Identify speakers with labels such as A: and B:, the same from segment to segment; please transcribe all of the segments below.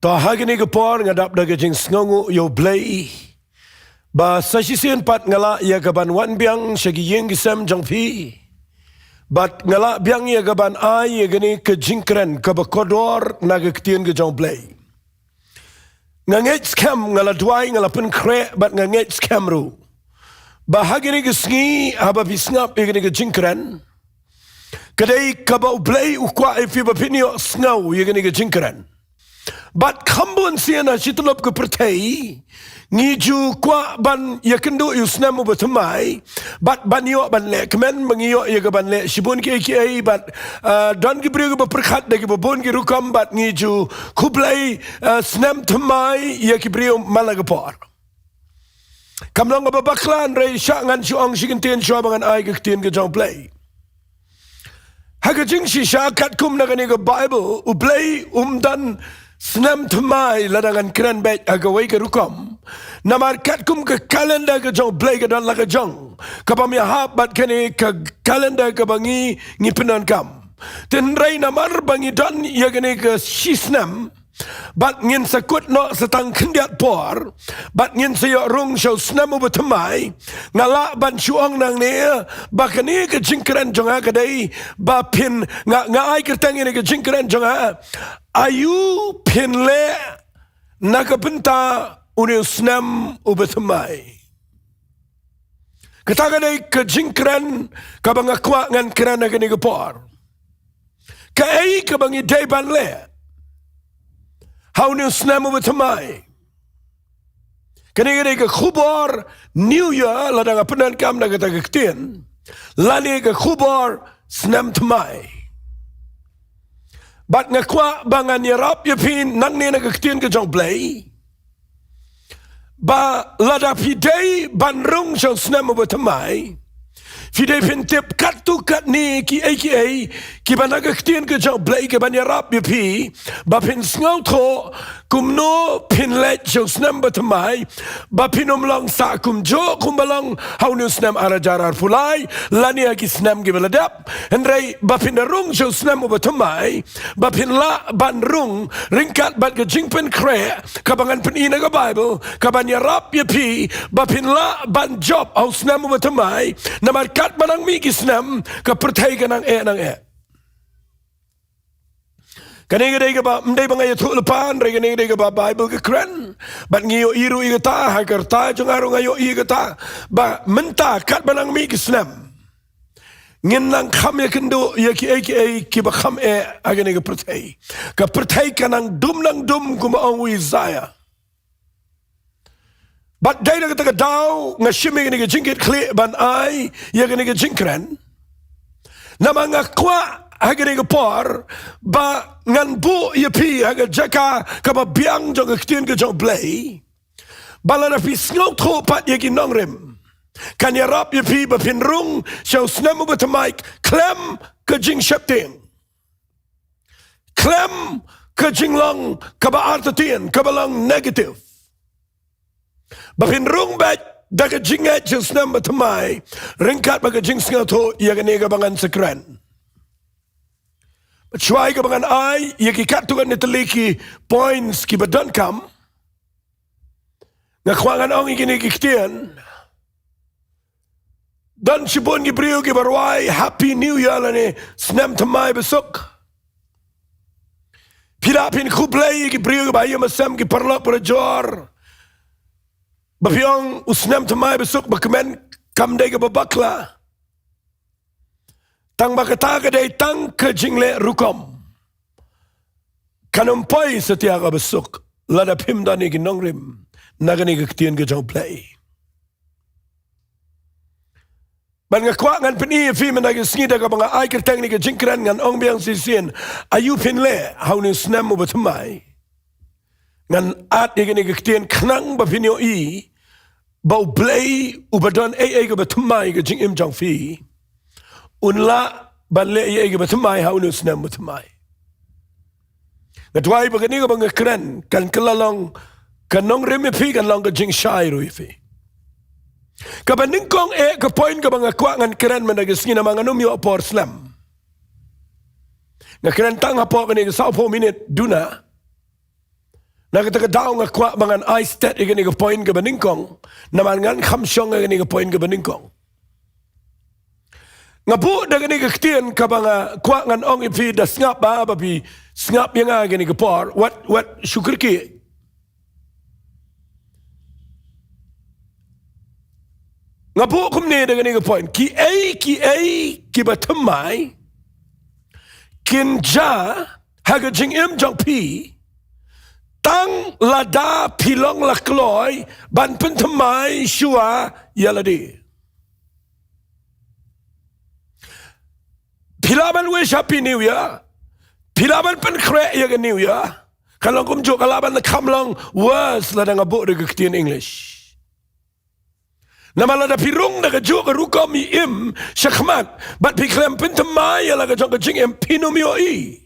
A: Ta hagini Khubor ngadap daga jing Snem U Blei. Ba sasisian pat ngala ia gaban wan biang syagi yeng gisam jangpi. Bat ngala biang ia gaban ai ia gani ke jingkren ke bakodor naga Ktien U Blei. Nganget scam ngala duai ngala pun kre bat nganget scam ru. Ba hagini ke Sngi haba bisngap ia gani ke jingkren. Kadai kaba Blei ukwa ifi bapinio Snau ia gani ke jingkren. Bat kambun siana situlop ke pertai ngiju kwa ban ya kynduh yu Snem U Thymmai bat banio ban le kemen mengio ya ke ban le sibun ke bat don ki brio ke berkat dagi babon ki rukam bat ngiju Kublai Snem Thymmai ya ki brio malagapor kamlong ba baklan rei syangan syuang sikentien syabangan ai ke Ktien U Blei haga jing si syakat kum nagani ke Bible U Blei dan Snem Thymmai ladangan keren bet agawai ke rukam namar kat kum ke kalender ke jong Blei ke dan laga jong kapam ya habat kene ke kalender ke bangi ngi penan kam ten rei namar bangi dan ya kene ke Snem bat ngin sakut no setang kendiat por bat ngin sayo rung show Snem U Thymmai ngala ban syuang nang ne bakani ke jingkeren jonga kadai ba pin ngai kertang ini ke jingkeren jonga ayu pin le naga Bynta uni Snem U Thymmai kata kadai ke jingkeren kabang akwa ngan keren naga ni ke por ka ai kabangi day ban le how new Snem U Thymmai. Kani ke Khubor New Year ladang penan kam na kata Ktien. Lani ke Khubor Snem Thymmai. Bat ngakwa bangan yarap yapin nang ni na Ktien U Blei. Ba lada pidei banrung syang Snem U Thymmai. Fidei pintip kat tu kat ni ki ki banaga Ktien U Blei ke banyarap yapi ba pin ngau tho kumno pin let syang Snem U Thymmai ba pinom lang sa kumjo kumbalang haunu Snem arajarar pulai lani aki Snem ki beladap henrei ba pin rung syang Snem U Thymmai ba pin la ban rung ringkat bat ke jingpen kre kabangan pen ina ke Bible kabanyarap yapi ba pin la ban job au Snem U Thymmai namar kat manang mi ki Snem ka pertai kanang nang Kani gede ke ba mdai bangaya tu lepan re kani gede ke ba Bible ke keren bat ngiyo iru i kata hakar ta jongaru ngayo i kata ba menta kat manang mi ki Snem ngin nang kham ya kynduh ya ki ba kham agani ke pertai kanang dum kuma ongwi zaya bat dai na kata daw nga shimi gani ke jingkyrkhu ban ai ya gani ke jingkren nama ngakwa hagani ke por ba ngan bu yapi haga Jaka kaba biang jong Ktien U Blei balana pi ngau tho pat yaki Nongrim kan yarap yapi ba pinrung syau Snem U Thymmai klem ke jing shepting klem ke jinglong kaba artatien kaba lang negative ba pinrung bat daga jingat syau Snem U Thymmai ringkat baga jing ngau tho yagani bangan sekren Cuai ke bangan ai, ia ki kat tukan neteliki points ki badan kam. Ngakwangan ong ikini ki Ktien. Dan sibun ki brio ki barwai, Happy New Year lani, Snem Thymmai besok. Pirapin Kublai ki brio ki bayi masam ki perlok perjor. Bapiong Snem Thymmai besok bakemen kamdai ke babakla. Tang bakata kadai tang ke jingle rukom. Kanumpai setiaga besuk. Lada pim dani ki Nongrim. Nagani ke Ktien U Blei. Ban ngakwa ngan peni fi menagi Sngi daga banga ai kertang ni ke jingkren ngan ong biang sisien. Ayu pin le haunu Snem U Thymmai. Ngan at ni ke Ktien knang ba pinyo i. Bau Blei ubadan ke Thymmai ke jingim jang fi. Unla ban le ye ke Thymmai haunu Snem U Thymmai. Ngatwai bagani ko bang keren kan kelalong kan Nongrim pi kan long ke jing shai ru fi. Kabaning kong ke point ka bang kwa ngan keren managis ngina manganum yo por Snem. Nga keren tang hapo kani ke 10 minute duna. Nagkatagadaw nga kwa bangan I stat igani ka point ka baningkong naman ngan kamsyong igani ka point ka baningkong. Nga po dagani ka ktien ka banga kwa ngan ong ipi da snap ba babi snap yang nga igani ka por what syukurki. Nga po kumne dagani ka point ki ki ba Thymmai kin ja haga jing jong pi tang lada pilong lakloy ban pen Thymmai shua yaladi. Pilaban wish happy new year. Pilaban pen kre ya new year. Kalau kumjo kalaban na kamlong words la nga bo de Ktien English. Namala da pirung da jo ka rukom im shakmat bat piklem pen Thymmai la ga jong jing pinumio i.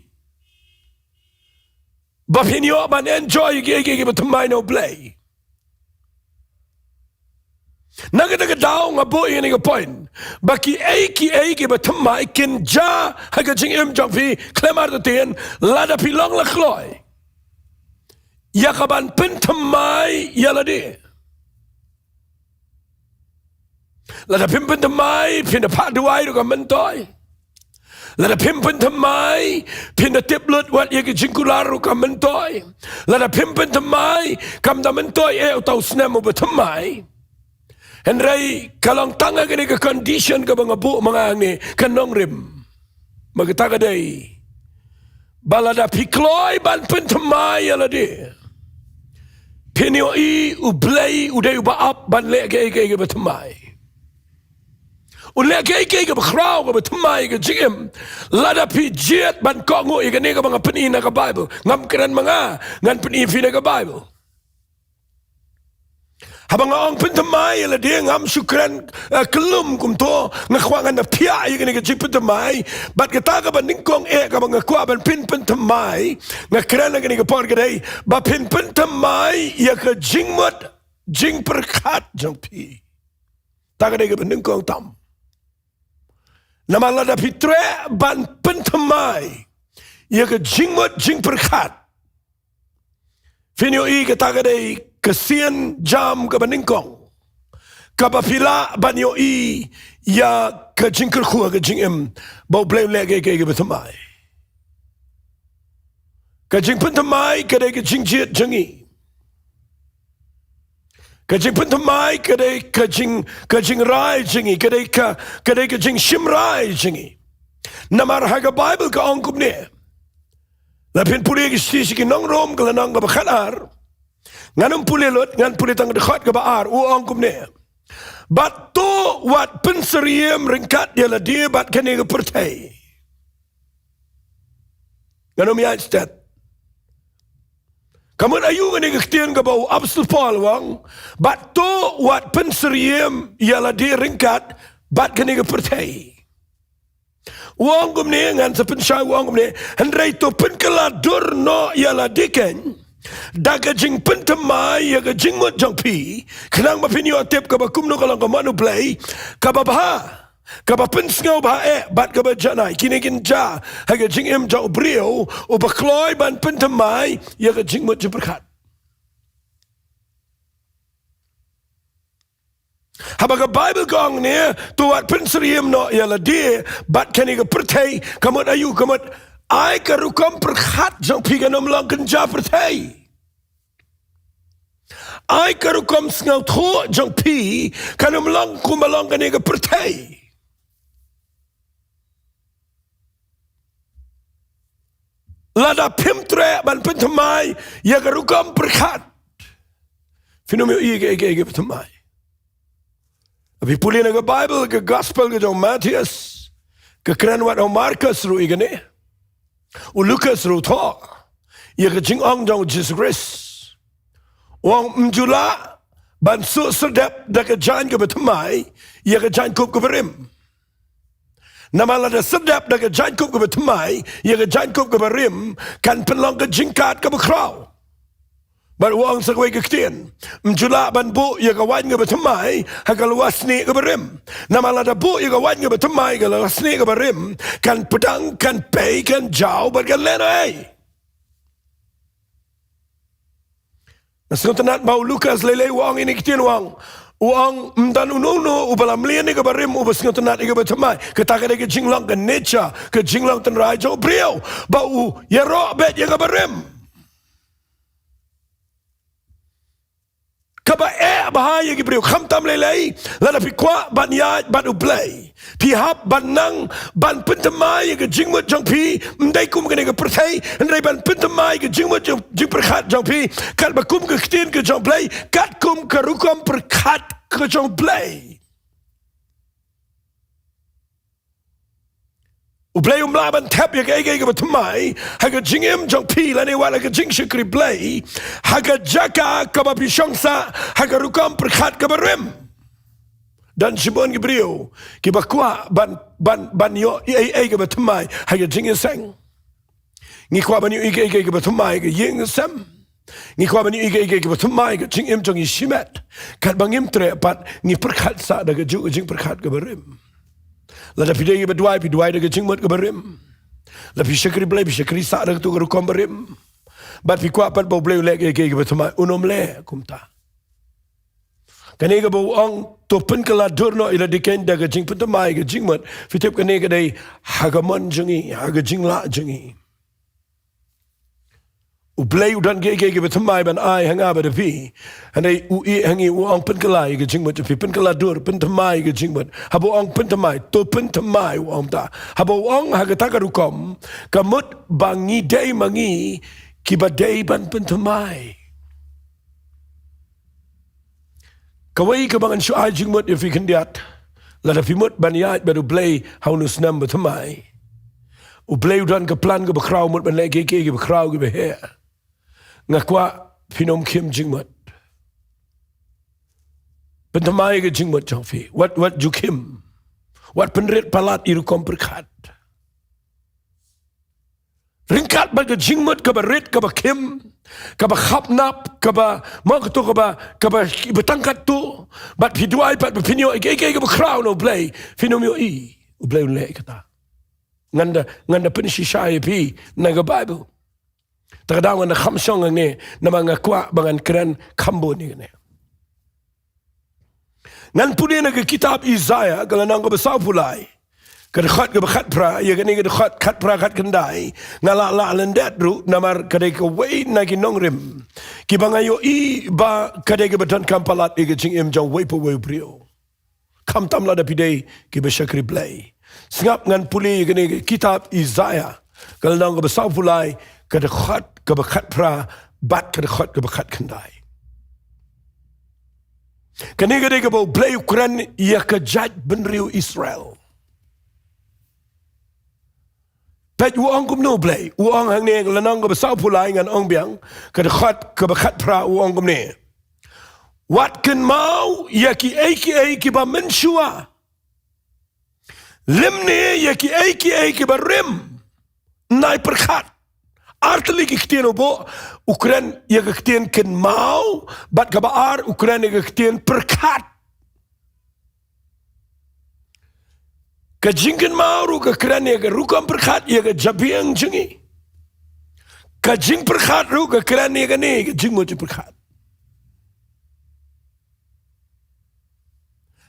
A: Bapinyo man enjoy gigi but Ktien U Blei. Nagadagadaw nga bo ini nga point. Baki ki ba Thymmai kin ja haga jing jong fi klemar da tien lada pilong la kloy. Yakaban pen Thymmai yaladi. Lada pen Thymmai pin pa duai ka mentoy. Lada pimpen Thymmai pinda tiplut wat ye jingkyrkhu ka mentoy. Lada pimpen Thymmai kam da mentoy tau Snem ba Thymmai. Henry kalong tanga gani ka condition ka mga bu mga hangne ka Nongrim. Magtaga day. Balada pikloy ban pen Thymmai aladi. Pinyo U Blei uday ubaap ban le ke ba Thymmai. Ulek ke bakraw ka Thymmai ka jingim lada pijet ban kongo igani ka mga penina ka Bible ngam kran mga ngan penina ka Bible habang ang pen Thymmai la dia ngam syukran kelum kumto ngakwangan na pia igani ka jing pen Thymmai bat kata ka ban ningkong ka mga kwa ban pen Thymmai ngakran igani ka por kadai ba pen Thymmai ya ka jingmot jing perkat jang pi tagaday ka ban ningkong tam. Namala da pitre ban pen Thymmai ya ka jingmot jing perkat finyo i ka tagaday kasian jam ka baningkong kabapila banyo i ya ka jingkyrkhu ka jingim bau blame lege ke Thymmai ka jing pen Thymmai ka de ka jingiat jingi Kajing Thymmai kadai kajing rai jingi kadai kajing shimrai jingi. Namar haga Bible ka ongkum ne. Lapin puli ki Nongrom ka lanang ka bakhanar. Nganum puli lot ngan puli tang dekat ka baar u ongkum ne. Bat to wat pensariem ringkat yala dia bat kani ka pertai. Nganum ya stat. Kamu ayu ngani Ktien ka bau absolut Paul wang bat to wat pensariem yala dia ringkat bat kani ka pertai. Wang gumne ngan sa pensay wang gumne handray to penkaladur no yala diken daga jing pen Thymmai yaga jingmot jang pi kenang mapinyo atip ka bakumno ka lang ka manu blay ka babaha ka bapensngaw ba bat ka ba janay kinigin ja haga jing jang brio o bakloy ban pen Thymmai yaga jingmot jang perkat. Habaga Bible gong ne tuat pensariem no yala dia bat kani ka pertai kamot ayu kamot ai ka rukam perkat jang pi ka nomlang kenja pertai ai ka rukam sngaw tho jang pi ka nomlang kumalang kani ka pertai lada pimtre ban pen Thymmai ya ka rukam perkat finomio ige Thymmai. Abi puli na ka Bible, ka Gospel ka jong Matthias, ka krenwat o Marcus ru igane, o Lucas ru to, ya ka jing ong jong Jesus Christ. Wang mjula, ban su sedap da ka jan ka Thymmai, ya ka jan kup ka berim. Namala da sedap da ka jan kup ka Thymmai, ya ka jan kup ka berim, kan penlong ka jingkat ka bekraw. But wang sa kaway Ktien, mjula ban bu ya kawan nga Thymmai, hagaluwas ni ka berim. Namalada bu ya kawan nga Thymmai, hagaluwas ni ka berim, kan pedang, kan pay, kan jaw, but kan lenay. Nasngotanat mau Lukas lele uang ini Ktien uang dan unono ubalam lian ni kabarim ubas ngotanat ni kabatamai ketaka ni Shillong ke nature ke Shillong tan rajo brio bau yaro bet ya kabarim kaba bahaya ki brio kham tam lelai lada pi kwa ban ya ban ublei pi hap ban nang ban pentamai ke jingmut jong pi ndai kum ke perthai ndai ban pentamai ke jingmut jing perkhat jong pi kat bakum ke Ktien ke jong blei kat kum ke rukom perkhat ke jong blei ublei ban tap ya ke Thymmai haga jingim jong pi la ne wala ke jingkyrkhu blei haga Jaka kaba pi shongsa haga rukom perkhat ke barim dan Shimon ke brio ki bakwa ban yo ke Thymmai haga jingiasyllok ngi kwa ban yo ke Thymmai ke jingiasyllok ngi kwa ban yo ke Thymmai ke jingim jong shimet kat bangim tre pat ngi perkhat sa daga ju jing perkhat ke barim la da pidai ke Dowai daga jingmut ke barim la pi shakri blai pi shakri sa daga tu ke rukom barim bat pi kwa pat bo blai le ke Thymmai unom le kumta kani ke bo ong to pen kala durno ila diken daga jing Thymmai ke jingmut fitip kani ke dai hagamon jungi haga jingla jungi ublei udan ke Thymmai ban ai hanga ba de pi anai hangi ong pen kala ke jingmut pi pen kala dur pen Thymmai ke jingmut habo ong pen Thymmai to pen Thymmai ong ta habo ong haga takarukom kamut bangi dei mangi ki ba dei ban pen Thymmai kawai ke bangan shuai jingmut if ikan diat lada pimut baniat baru blei haunu Snem Thymmai ublei udan ke plan ke bakrau mut ban lagi ke bakrau ke behe ngakwa pinom kim jingmut pen Thymmai ke jingmut jongfi what jukim what penrit palat iru kom perkhat ringkat baga jingmut ke berit ke bakim kaba khapnap kaba mangto kaba betangkat tu bat piduai bat pinyo ke kaba crown no blay finomio ublay le kata nganda penishai pi naga bible takadang na khamsong nge na mga kwa bangan kran kambo ni ne ngan puni na kitab Isaiah galanang ko basaw pulai kadakhat ke bakhat pra ya kani kadakhat khat pra khat kendai ngala la lendet ru namar kadai ke wei na ki nongrim ki bangayo ba kadai ke badan kampalat ke jingim jong wei po wei brio kam tam la da pidei ki bashakri blai singap ngan puli kani kitab Isaiah galanang ko basaw pulai kadakhat ke bakhat pra bat kadakhat ke bakhat kendai kani kadai ke bo blai Ukraine ya ke judge benriu Israel Pet uang kum no blai uang hangne lanang ko basaw pulai ngan ong biang kadakhat ke bakhat pra uang kum ne wat kan mau yaki ki ba menshua limne yaki ba rim nai perkhat artli ki Ktien bo Ukraine yaki Ktien kan mau bat ka ba Ukraine yaki Ktien perkhat ka jingkan maru ka kerana ka rukam perkhat ya ka jabiang jengi ka jing perkhat ru ka kerana ka ne ka jing mo perkhat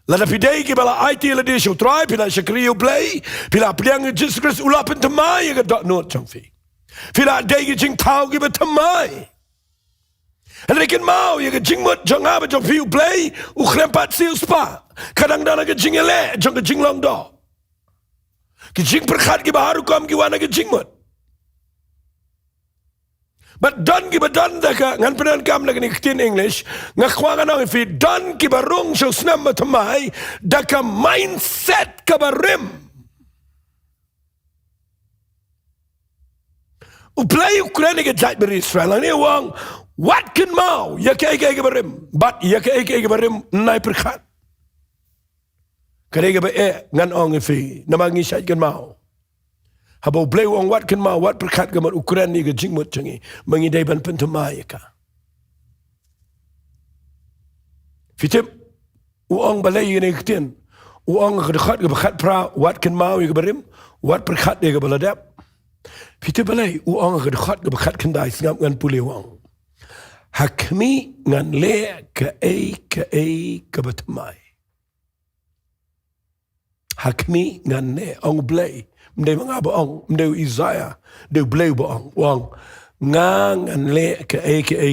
A: lada pidai ki bala IT la de Sohthri pila Scriptural U Blei pila pidang Jesus Christ ulapan Thymmai ka dot not changfi pila dai ki jing tau ki ba Thymmai Lekin mau ya ka jingmut jong ha ba jong U Blei u krempat sil spa kadang dana ka jingele jong ka jinglong do ki jing perkhat ki baharu kam ki wana ki jingmut but don ki badan daka ngan penan kam lagi ni Ktien English ngakwa nang fi don ki barung so Snem Thymmai daka mindset ka barim uplay Ukraine ke jaj beri Israel ni wang what can mau ya ke barim but ya ke barim nai perkhat kadai ba ngan ong fi namangi syait kan mau habo blai ong wat kan mau wat perkhat gamat Ukraine ni ke jingmut changi mangidai ban pen Thymmai ka fitip uong balai ni Ktien uong ka dekhat ke bakhat pra wat kan mau ke barim wat perkhat ni ke baladap fitip balai uong ka dekhat ke bakhat kendai singap ngan puli uong hakmi ngan le ke kaba Thymmai. Hakmi ngan ne ong blei mde mga boong mde Isaiah de blei boong wang ngan le ke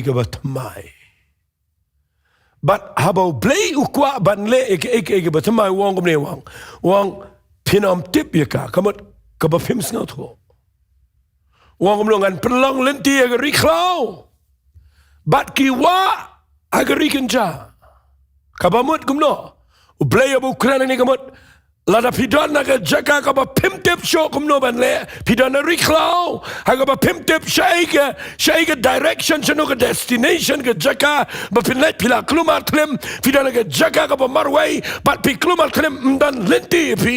A: kaba Thymmai. But habau blei ukwa ban le ke kaba Thymmai wang mne wang pinam tip yaka kamot kaba pim sngaw tho. Wang mlongan pelong lenti agari klau. Bat kiwa agari kenja. Kabamut kumno. Blei abu krana ni kamot lada pidon naga Jaka kaba pimtip show kumno ban le pidon na riklau haga pimtip shaika direction chano ka destination ka Jaka ba pinlet pila klumar klem pidon naga Jaka kaba marway bat pi klumar klem mdan lenti pi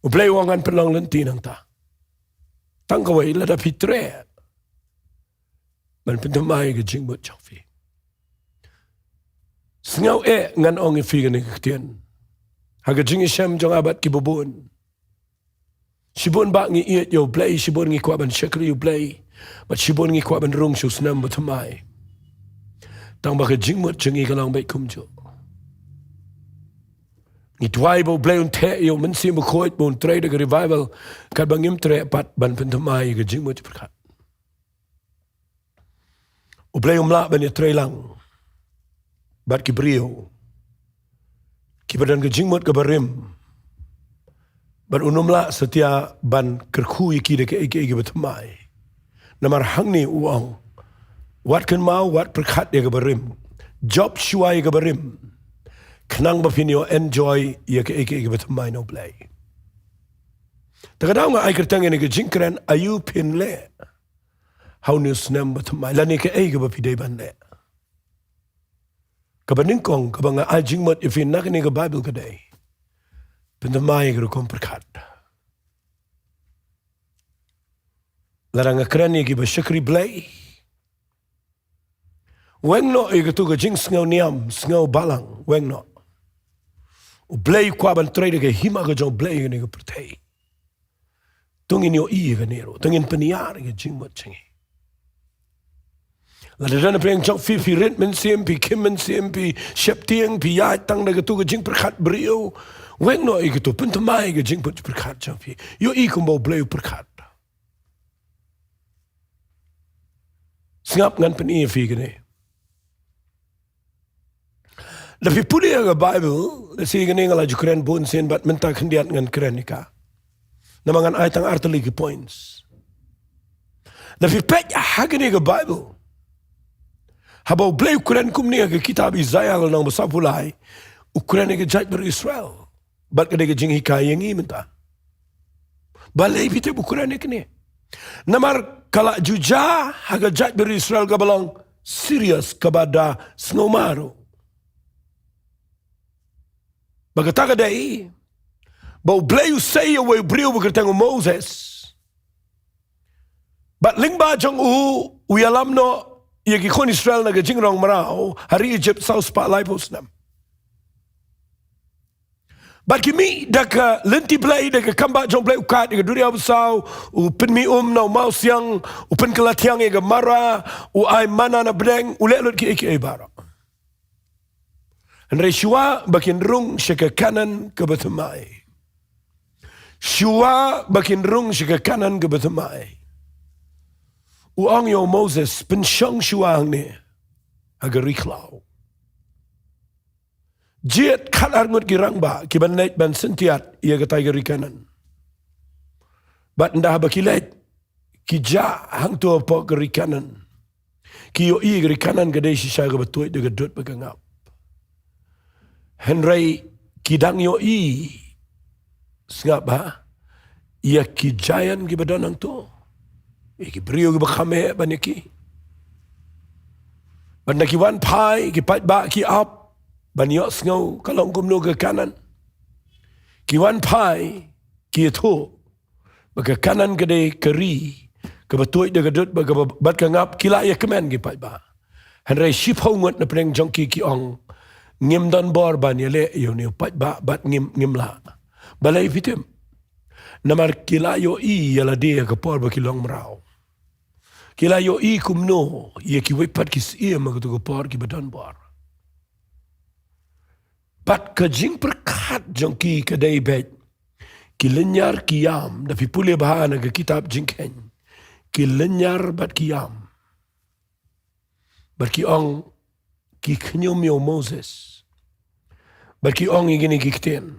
A: ublay wangan pelong lenti nang ta tangkaway lada pitre ban Thymmai ka jingbut changfi sngaw ngan ong ifi ni Ktien haga jingiasyam jong abat kibubun. Sibun ba ngi iet U Blei, sibun ngi kwa ban Scriptural U Blei, but sibun ngi kwa ban rung su Snem Thymmai. Tang ba ka jingmut jingi kalang bai kumjo. Ngi tuai bo Blei un te yo mensi mo koit bo un tre de revival kat bangim tre pat ban Thymmai ka jingmut perkat. U Blei umla ban ya tre lang. Bat ki brio. Kibadan ke jingmut ke barim. Ban unumla setia ban kyrkhu iki de ke Thymmai. Namar hangne uang. Wat kan mau wat perkat ya ke barim. Job shuai ke barim. Kenang bapinyo enjoy ya ke Thymmai no Blei. Takadaw nga ay kertang ni ke jingkran ayu pin le. How ni Snem Thymmai lani ke bapidai ban le. Kabaningkong kabanga ajingmut ifin nakini ka Bible kaday. Thymmai ka rukong perkat. Larang akrani ki ba Scriptural Blei. Weng no ikatu ka jing sngaw niam, sngaw balang, weng no. U Blei kwa ban trade ka hima ka jong Blei ka ni ka pertay. Tungin yo ka nero, tungin paniyar ka jingmut changi. Lalu dan apa yang jauh fi rent mensim, fi kim mensim, fi siap tiang, fi yai tang dah ketu kejing perkat beriau, weng no ikut Thymmai kejing pun perkat jauh fi, yo ikum bau Blei perkat. Sengap ngan peni fi kene. Tapi pudi yang Bible, si kene ngalah jukren bun sen bat mentah kendiat ngan keren nika. Namangan ayat ang artillery points. Tapi pek hagene ke Bible. Habau Blei ukuran kumni ke kitab Isaiah nang besapulai ukuran ke jaj ber Israel bat ke jing hikai yang minta balai pite ukuran ke ni namar kala juja haga jaj ber Israel ka balang serius kepada sngomaru bagata kadai bau Blei usai away brio bertemu Moses bat lyngba jong uyalam no ia kikon Israel naga jingrong marau hari Egypt South Spotlight Snem. Bat kimi daka lenti Blei daka kamba jong Blei ukat daka dunia besau upen mi na mau siang upen kelatiang ega mara ai mana na bedeng ulelut ki eke bara. Henry Shua bakin rung syaka kanan ke Thymmai. Shua bakin rung syaka kanan ke Thymmai. Uang yo Moses pensyong shuang ni agari klau. Jiat kat arngut girangba kiban naik ban sentiat ia katai gari kanan. Bat ndah bakilet ki ja hang tu apa gari kanan. Ki yo i gari kanan gadai sisa ga betuit de gadut bagangap. Henry kidang yo i sengap ba ia ki jayan ki badanang tu. Iki beriu ki bakame baniki. Bandaki wan pai ki pat ba ki up banyo sngaw kalong kumno ke kanan. Ki wan pai ki itu baka kanan gede keri ke betuit de gadut baka bat kangap kila ya kemen ki pat ba. Henry ship hongot na preng jongki ki ong ngim donbor ban yele yo ni pat ba bat ngim la. Balai fitim. Namar kila yo i yala dia ke por ba kilong merau. Kila yo I kumno, ye ki wepat kis ia magatu por ki donbor. Pat ka jing perkat jong ki kadai bet. Ki lenyar kiam, da pipule bahana ke kitab jingken. Ki lenyar bat kiam. Bat ki ong ki knyom yo Moses. Bat ki ong igini ki Ktien.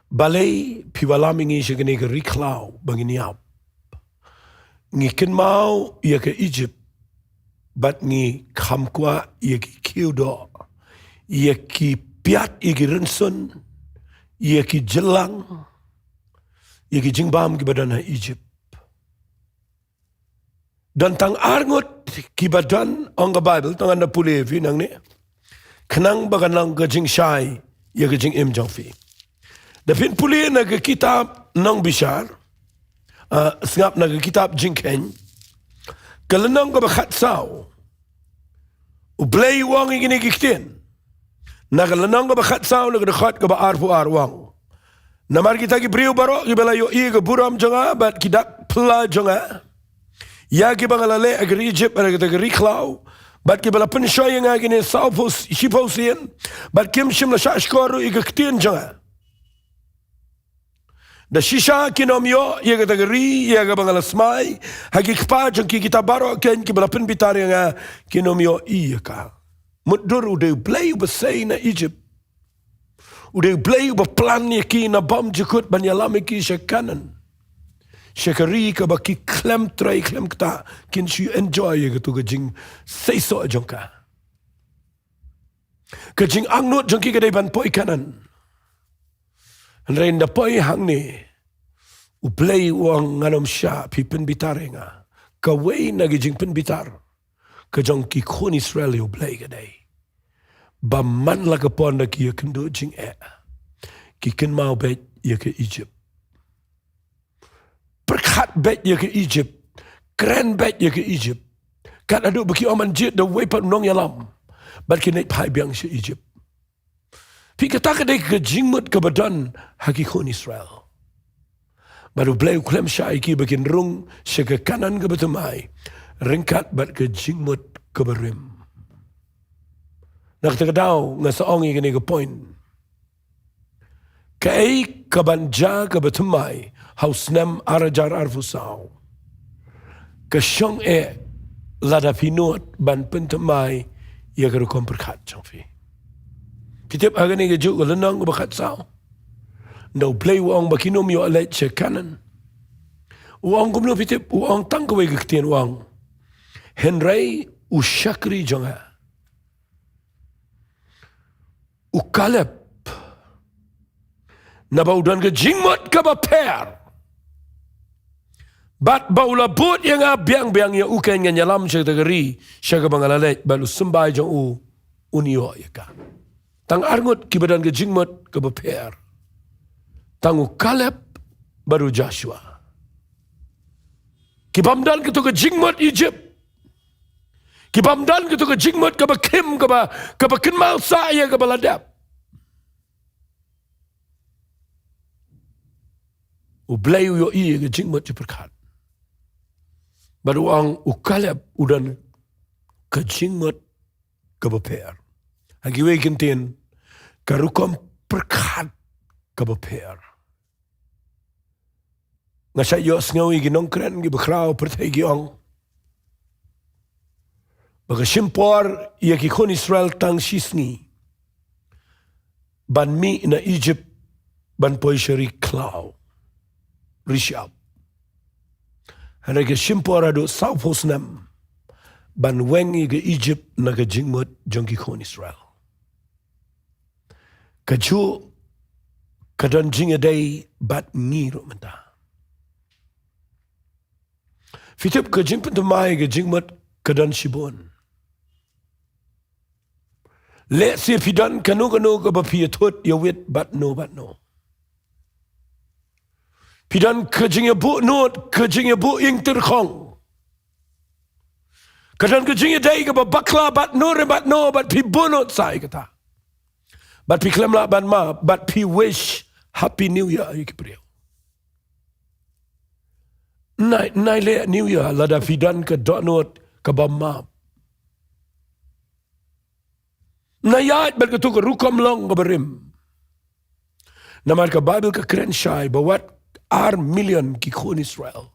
A: Balai piwalamingi siya gini ke Riklau bangini ap. Ngi kenmau ia ke Egypt. Bat ngi kamkwa ia ki kynduh. Ia ki piat ia ki rinsun. Ia ki jelang. Ia ki jingbam ki badan Egypt. Dan tang arngut ki badan ang Bible tang anda pulih nang ni. Kenang baganang ke jing syai ia ke jing jongfi. Dapin pulih na ke kitab nang bishar. Sengap na ke kitab jingken. Kelenang ke bakat sao. U Blei wang ingini ki Ktien. Na kelenang ke bakat sao na ke dekat ke ba arfu arwang. Namar kita ki priu barok ki belayo I ke buram jonga bat kidak pela jonga. Ya ki bangalale ag Egypt ag kita ke Riklau. Bat ki bela penshoy yang agini sao pos hiposian. Bat kim shim la shashkoru I ke Ktien jonga. Da shisha kinomyo ia kata geri ia ka bangala smai hagi kpa jong ki kita baro ken ki bala pinbitar yang kinomyo ia ka mudur udah Blei besai na Egypt udah Blei plan ni ki na bom jukut banyalami ki syakanan syakari ka baki klem trai klem kta kin shi enjoy ia tu ka jing seiso jong ka jing angnut jong ki kadai ban poi kanan Renda poi hangne U Blei wang nganom sya pi penbitar nga kawai nagi jing penbitar ka jong ki khon Israel U Blei kadai baman la ka pon na ki kynduh jing ki ken mau bet ya ke Egypt perkat bet ya ke Egypt keren bet ya ke Egypt kat adu baki oman jit da wepat nong yalam bat ki naik pai biang sya Egypt Pi kata kadai ke jingmut ke badan haki khon Israel. Baru Blei klem syai ki bakin rung sya ke kanan ke Thymmai. Ringkat bat ke jingmut ke berim. Nak terkadau ngasaongi kini ke point. Kai ke banja ke Thymmai. Hau Snem arajar arfusau. Ke syong lada pinut ban pen Thymmai ia ke rukom perkat jangfi. Pitip agani ke juk lenang bakat sao. Ndau Blei wang bakinom yo alet che kanan. Wang kumno pitip wang tang kawai ke Ktien wang. Henry u Shakri jonga. U Kaleb. Nabaudan ke jingmut ke baper. Bat baula but yang biang-biang ya uken yang nyalam syak tegeri syak bangalalet balu sembai jong unio ya ka. Tang arngut ki badan ke jingmut ke beper. Tangu Kaleb baru Joshua. Ki bamdan ke tu ke jingmut Egypt. Ki bamdan ke tu ke jingmut ke bakim ke bakenmal saya ke baladap. U Blei yo I ke jingmut je perkat. Baru ang u Kaleb udan ke jingmut ke beper. Hagi wei kentin karukom perkat ke beper. Ngasa yo Sngi ginong kren gi bekrau pertai gi ong. Baga simpor ia ki khon Israel tang Sngi. Ban mi na Egypt ban poi shari klau. Rishab. Hana ke simpor ado South Snem. Ban wengi ke Egypt na ke jingmut jong ki khon Israel. Kaju kadan jingadai bat ngiro menta. Fitip ke jing Thymmai ke jingmat kadan shibon. Le si pidan kanu ke bapiatot yawit bat no. Pidan ke jingabu not ke jingabu ing terkong. Kadan ke jingadai ke bakla bat no bat pibunot sai kata. But pi klem la ban ma, but pi wish Happy New Year. nai le New Year lada fidan ke donot ke bamap. Nayat berketu ke rukam long ke berim. Namar ke Bible ke keren syai bawat million ki khun Israel.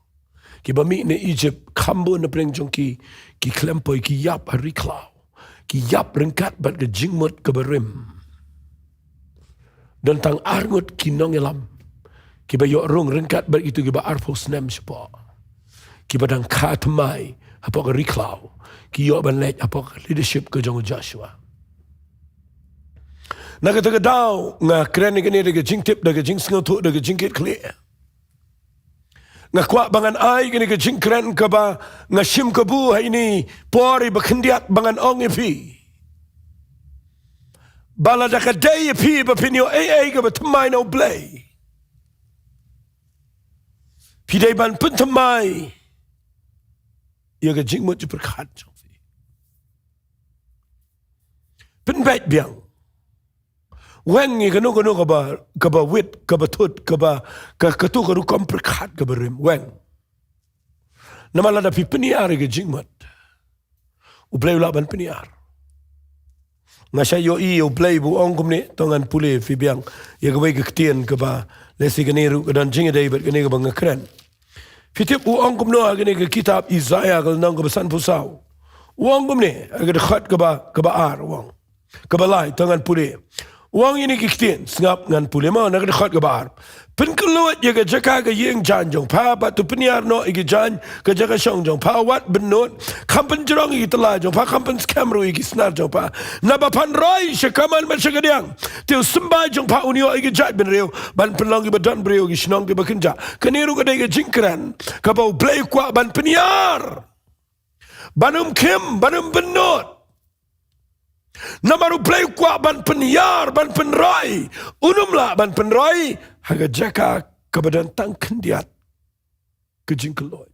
A: Ki bami ne Egypt kambo na preng jong ki klempoi ki yap hari klau. Ki yap rengkat bat ke jingmut ke berim. Dan tang arngut ki nongelam. Ki ba yok rong rengkat bat itu ki ba arpo Snem sepa. Ki ba dang ka Thymmai apok ke riklau. Ki yok ban lek apok leadership ke jong Joshua. Nakata daw nga kren ni kani daga jingtip daga jing sngotu daga jingkit clear. Nga kwa bangan ai kani ka jing kren ka ba nga shim ka bu hai ni pori ba khendiat bangan ong ipi. Bala daga day ipi ba pinyo ai ka ba Thymmai U Blei. Pidai ban pun Thymmai. Ia ka jing mo berkat. Pen baik biang. Weng ni kanu kaba wit kaba tut kaba katu karu komprekat kaba rim weng. Nama lada pi peniar ke jingmat. Ublei ulaban peniar. Ngasya yo I ublei bu ong kumne tongan pule fi biang ya kawai ke Ktien kaba lesi keniru kedan jingidai bet kene kaba ngakren. Fitip u ong kumno agene ke kitab Isaiah kal nang kaba san pusau. Uang kumne agade khat kaba ar uang. Kaba lai tongan pule. Wang ini Ktien sengap ngan pule mau nak dekat ke bar. Pen keluat je ke Jaka ke yeng jan jong pa bat tu peniar no igi jan ke Jaka shong jong pa wat benot kampen jerong igi telah jong pa kampen skamru igi snar jong pa naba pan roi shekaman ban shagadiang tiu sembah jong pa unio igi jat ben reu ban penlong igi badan breu igi shnong igi bakenja keniru ke dega jingkran ka bau blei kwa ban peniar banum kim banum benot Namaru play kwa ban penyar ban penroi unumla ban penroi haga Jaka kebadan tang kendiat ke jingkeloi.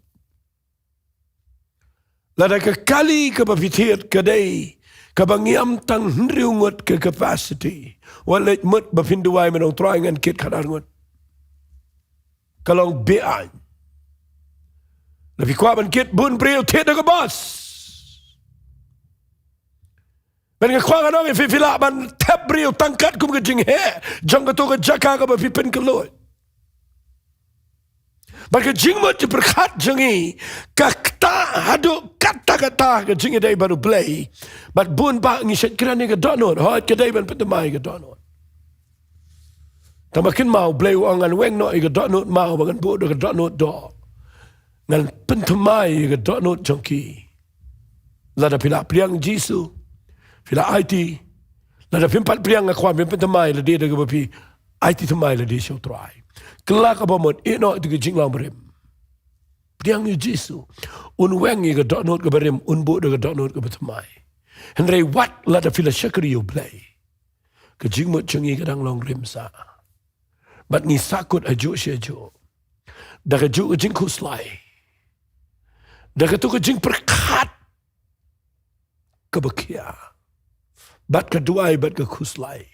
A: Lada ke kali ke bapitir kedai ke bangiam tang hendriungut ke capacity walet mut bapinduai menong troingan kit kadarngut kalong bean lebih kwa ban kit bun brio tet ke bos. Ben ke kwang anong ififila ban tabrio tangkat kum ke jinghe jang ke to ke Jaka ke bapipen ke loy. Ban ke jingmut je berkat jangi kakta hadu kata-kata ke jingi dai baru blei bat bun ba ngiset kirani ke donot hot ke dai ban Thymmai ke donot. Tamakin mau blei wangan weng no ke donot mau bangan bu ke donot do. Ngan Thymmai ke donot jangki. Lada pila priang Jisu Fila IT, lada pimpat priang ngakwan pimpat Thymmai la dia daga bapi IT Thymmai la dia Sohthri. Kelak apa mod ino itu ke jinglang berim. Priang yu Jisu, un wengi ke donot ke berim, un bu daga donot ke Thymmai. Henry wat lada fila Scriptural U Blei. Ke jingmut cengi ke dang long rim sa. Bat ni sakut ajuk syajuk. Daga juk ke jingkhu slai. Daga tu ke jing perkat ke bekia. Bat ke Jowai, bat ke kuslai.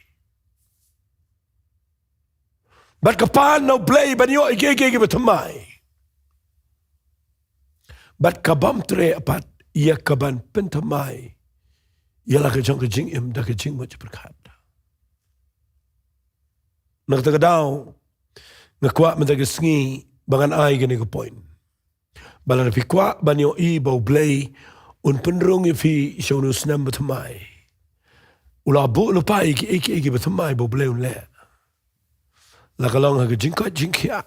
A: Bat ke pan no blei, bat yo ige Thymmai. Bat ke bam tre apat, ia ke ban pen Thymmai. Ialah ke jong ke jing im, da ke jing mo je berkat. Nak tak daw, ngakwak men ke Sngi, bangan ai gini ke point. Balang fi kwak ban yo I bau blei, un penrung fi shonu Snem Thymmai. Ula bu lupa iki Thymmai bo bleu le. La kalong ha jingia.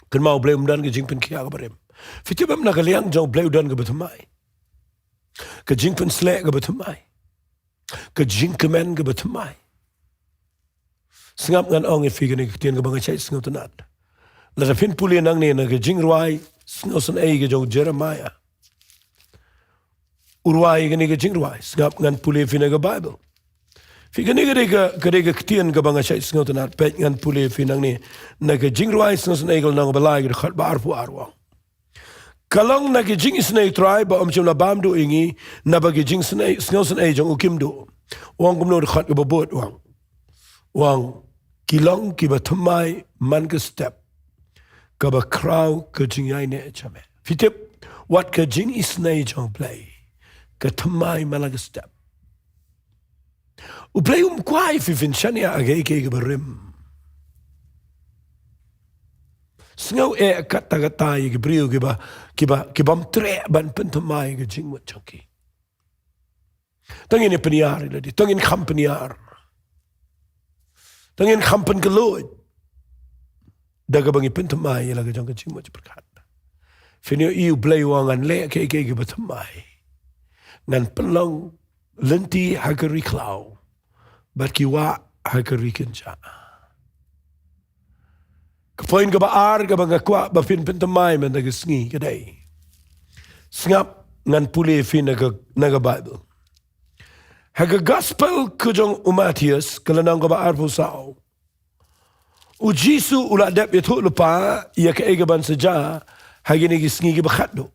A: Kan mau bleu dan ke jingpen kia ka barem. Fitibam na kaliang jong bleu dan ke Thymmai. Ke jingpen slek ke Thymmai. Ke jingkemen ke Thymmai. Sengap ngan ong ifi ke Ktien ke bangai cai sengau tenat. La fin puli nang ni na ke Jingduwai sengau sen ai ke jong Jeremiah. Urwai gani ke Jingduwai sengap ngan pule fi na ke Bible. Fi gani ke Ktien ke bangai cai sengau tenat pet ngan pule fi nang ni na ke Jingduwai sengau sen ai ke nang Balai ke khat ba arfu arwang. Kalong na ke jing snai try ba om chum na bam do ingi na ba ke jing snai sengau sen ai jong ukim do. Wang kumno khat ke babot wang. Wang kilong ki ba Thymmai man ke step. kaba crow ke jingai ne chame. Fitip what ke jing is nei jong play. Ke Thymmai malaga step. U play kwai fi vinchania age ke berim. Sngo kata ke brio ke bam tre ban pen Thymmai ke jing wat changki. Tangin peniar ladi, tangin kham peniar. Tangin kham pen keloid. Daga bangi pen Thymmai laga jang ke jing wat berkat. Finio U Blei wangan le ke Thymmai. Ngan pelong lenti hagari klau. Bat kiwa hagari kenja. Kepoin ke baar ke bangga kwa bapin pen Thymmai men daga Sngi kedai. Sngap ngan puli fin naga Bible. Haga gospel kujong umatius kelenang ke baar pusau. Ujisu uladap itu lupa ia ke egaban saja hagi ni Sngi ke bakhat do.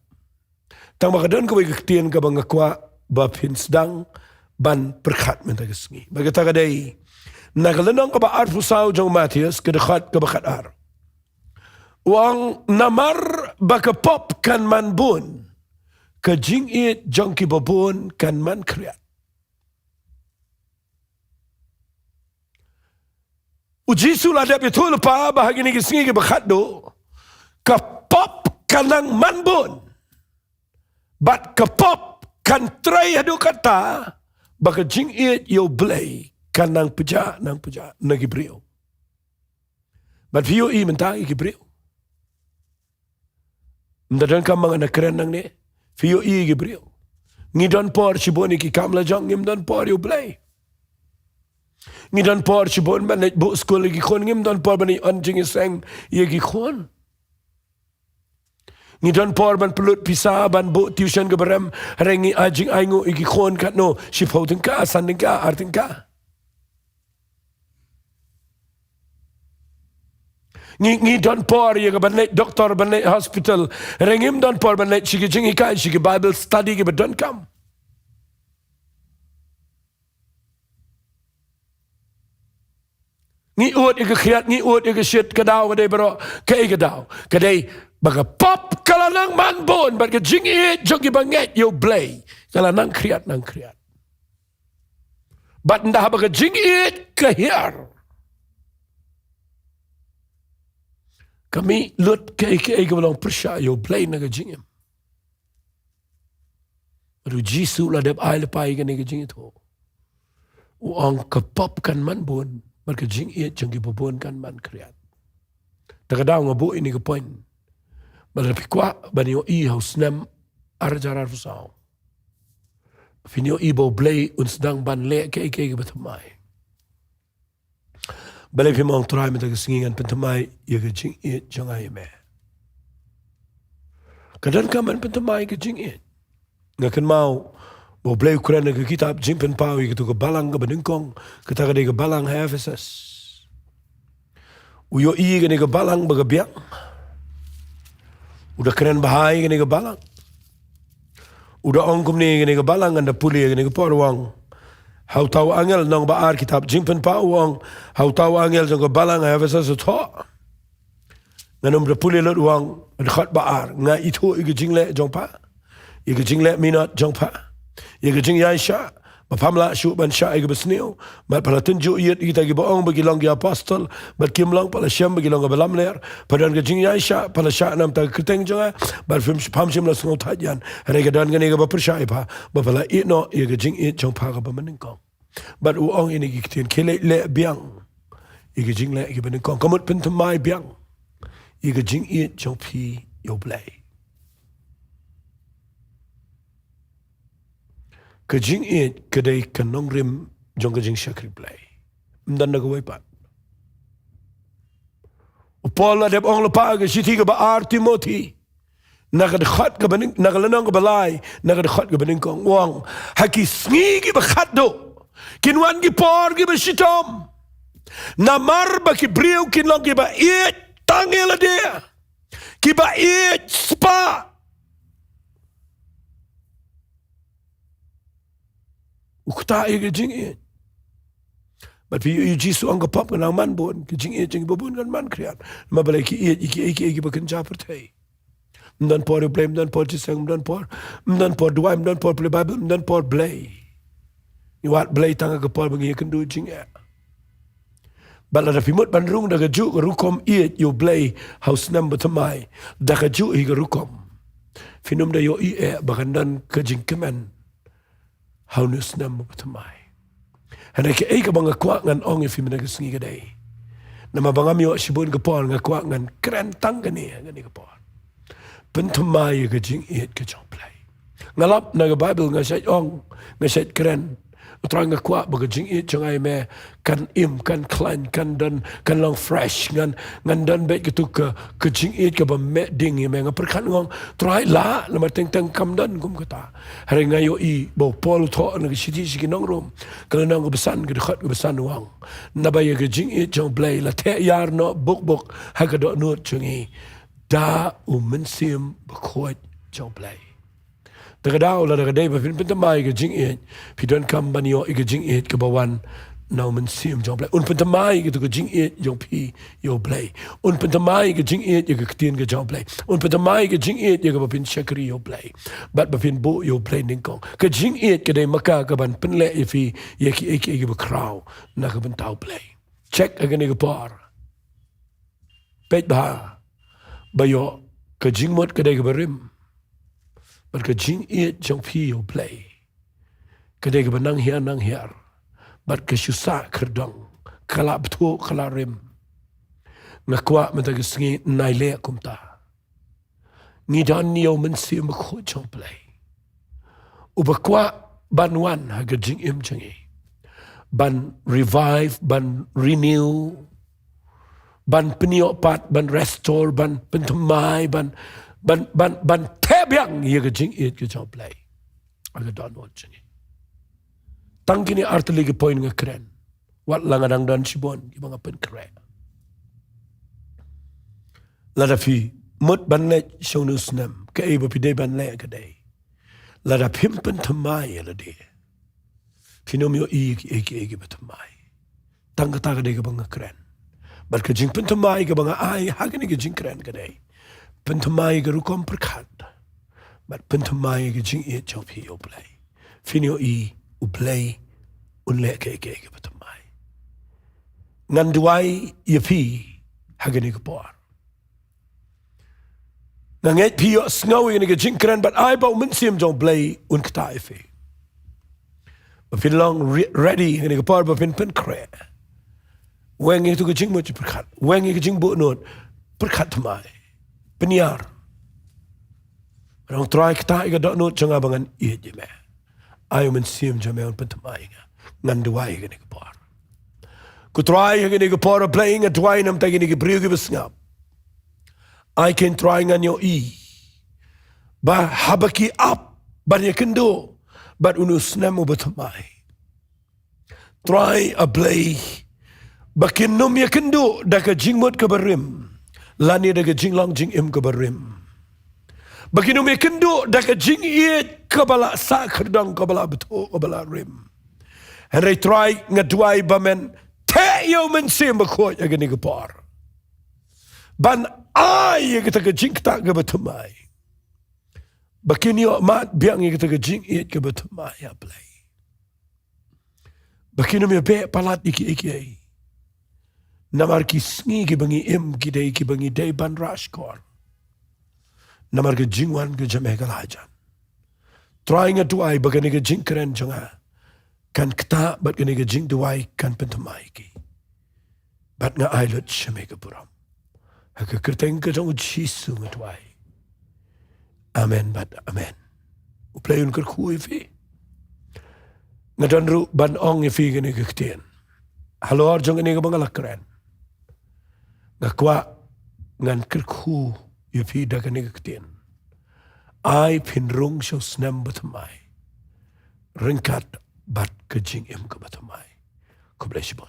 A: Tang makadon ko Ktien ka bang kwa bapin sedang ban berkat men daga Sngi. Bagi tagadai nagalenang ka baar pusau jong umatius ke dekat ke bakhat ar. Wang namar baka pop kan man bun ke jingit jong ki babun kan man kriat. Ujisu ladap itu lupa bahagi ni Sngi ke bakhat do. Kapop kanang manbun. Bat kapop kan tray hadu kata baka Jingit U Blei kanang puja nagi brio. Bat vio I mentang ki brio. Mdadan kam mga nakren nang ni vio I ki brio. Ngidon por siboni ki kamla jong ngimdon por U Blei. Ngidon por sibon ban bu school ki khon ngimdon por bani anjing iseng ye ki khon. Ngidon por ban pelut pisa ban bu tuition ke berem rengi ajing aingu iki khon kat no shiphoting ka sanding ka arting ka. Ngidon por ye ke ban doktor ban hospital rengim don por ban shiki jingi ka shiki Bible study ke bedon kam. Ngi uot ike khiat ngi uot ike shit kadaw kadai bro kai kadaw kadai baga pop kalanang manbon baga jingit jogi banget U Blei kalanang kriat nang kriat bat ndah baga jingit kahir kami lut kai belong persya U Blei naga jingim baru jisu la dep ai lepai kan naga jingit ho uang kapop kan manbon baga jingit jogi babon kan man kriat takadaw ngabu ini ke point Balapik kwa banyo I haus Snem arjarar fusau. Finyo ibo Blei sedang ban le ke Thymmai. Balai pimong turai meta kesingingan pen Thymmai ya ke jingit jangai me. Kadan kaman pen Thymmai ke jingit. Ngakan mau bo Blei ukuran ke kitab jing pen pau ke tu ke Balang ke beningkong kita ke Balang Ephesus. Uyo I ke Balang bagabiang. Udah keren bahai gini ke Balang. Udah ongkum ni gini ke Balang anda puli gini ke porwang. Hau tahu angel nong baar kitab jimpen pawang. Hau tahu angel jong ke Balang Ephesus utho. Nganum dah puli lot wang dekat baar. Nga itu ike jingle jong pa. Ike jingle minat jong pa. Ike jingiasyllok. Paham lah syuk ban syak ike besniu. Mat pala tunjuk iat kita ke bohong bagi long ke apostol. Bat kimlang pala syam bagi long ke balam ler. Padan ke jingiasyllok pala syak nam tak keteng jonga. Bat paham syam lah sengau tajan. Hari kedan ke ni ke bapersyak pa. Bapala itno ike jingit jong pa ke pemeningkong. Bat uong ini ke Ktien kelek le biang. Ike jingle ike peningkong. Kamut pen Thymmai biang. Ike jingit jong pi U Blei. Kejing it kedai kanongrim jong kejing syakri Blei. Mdan na gawai pat. Upala dep ong lepa ke siti ke baar Timothy. Nakadekhat ke bening nakalenang ke balai nakadekhat ke beningkong wang haki Sngi ke bakhat do. Kinwan ki por ke besitom. Namar ba ki brio kinlong ke ba it tangela dia. Ki ba it spa. Ukta ike jingit. But pi Jisu ang kapap kan ang man bon, ke jing babun kan man kriat. Mabalay ki iki bakan japertai. Mdan por blame, mdan por jisang, mdan por duai, mdan por play Bible, mdan por blay. Iwat blay tanga kapal bangi kynduh jingiaroh. Bala da pimut bandrung da gaju rukom U Blei haus Snem Thymmai da gaju hi rukom. Finum da yo bagandan ke jingkemen haus Snem Thymmai. Hana ke ka banga kwa ngan ong fi mina Sngi kadai. Nama bangam yo sibun kapal nga kwa ngan keren tang gani kapal. Thymmai ke jing ke jong Blei. Ngalap na Bible nga syait ong nga syait keren. Utrang nga kwa baga jing jangai me kan kan klan kan dan kan long fresh ngan dan bet gitu ke jing ke ba me ding me nga perkan ngong try la lama teng kam dan gum kata hari nga yo bo pol tho na siji sigi nongrum kan nang besan ke dekat besan wang na ba ye ke jing jong Blei la te yar no buk ha ka do no chungi da mensim bakot jong Blei. Dagadao la dagadai ba Thymmai ke jing pi don kam banio ke jing ke bawan now mensim jong Blei Thymmai ke jing jong pi yo Blei Thymmai ke jing ke Ktien ke jong Blei Thymmai ke jing ke bapin Shakri yo Blei bat bapin bo yo Blei ningkong ke jing ke dai maka ke ban penle fi ye ki ke kraw na ke ban tau Blei check again ke par pet ba bayo ke jing mot ke dai ke barim but ke jing jong pi yo Blei kedai ke benang hiar but ke syusa kerdong kala betul kala rim ngakwa mata ke Sngi nai le kumta ni dan yo mensi mekho jong Blei ubakwa banwan ha ke jing jangi ban revive ban renew ban peniopat ban restore ban Thymmai ban tebyang ye ke jing ke jong Blei aga don wat jangi tang kini artli ke point nga keren wat langadang dan sibon ki mga pen kre lada fi mut ban le shonu Snem ke iba pi de ban le ke dei lada pimpen Thymmai la de finom yo ki Thymmai tang ka de ke mga keren bar ke jing pen Thymmai ke mga ai hagani ke jing keren ke dei Thymmai ke rukom perkat bar Thymmai ke jing jong pi yo Blei finio U Blei unle ke Thymmai Jingduwai ye pi hagani ke por nganget pi yo Sngawi ni ke jing keren but ai ba mensim jong Blei kta fi Shillong ready ni ke por ba pen kre weng itu ke jing mo perkat weng ke jing bu not perkat Thymmai peniar orang try kta ke dot not janga bangan je me ayo mensim jame Thymmai Jingduwai ke ni ke por ku try ke ni ke por playing at Jowai nam ta ke ni ke priu ke besngap I can try ngan yo ba habaki up ban ye kynduh but unu Snem Thymmai try a Blei bakin num ye kynduh da ke jingmut ke barim lani da ke jinglong jingim ke barim bakin num ye kynduh da ke jing ke bala sa kerdang ke bala betul ke bala rim and they try Jingduwai bamen te yo mensim bakot agani ke par ban ai ke ta jing ta ke Thymmai bakin yo mat biang ke ta jing ke Thymmai ya Blei bakin num ye be palat iki namar ki Sngi ki bangi ki bangi dei ban rashkor namar ke jingwan ke jame kalajan trying Jingduwai bagani ke jing keren janga kan kta bat gani ke Jingduwai kan Thymmai ki bat nga ailut shame ke puram ha ke kerteng ke jong Jisu Jingduwai amen bat amen U Blei jingkyrkhu fi ngadon ru ban ong fi gani ke ktien halor jong gani ke bangalak keren ngakwa ngan kyrkhu yu fi da gani ke ktien ai pinrung sho Snem Thymmai ringkat bat ke jing ke Thymmai ko bless you.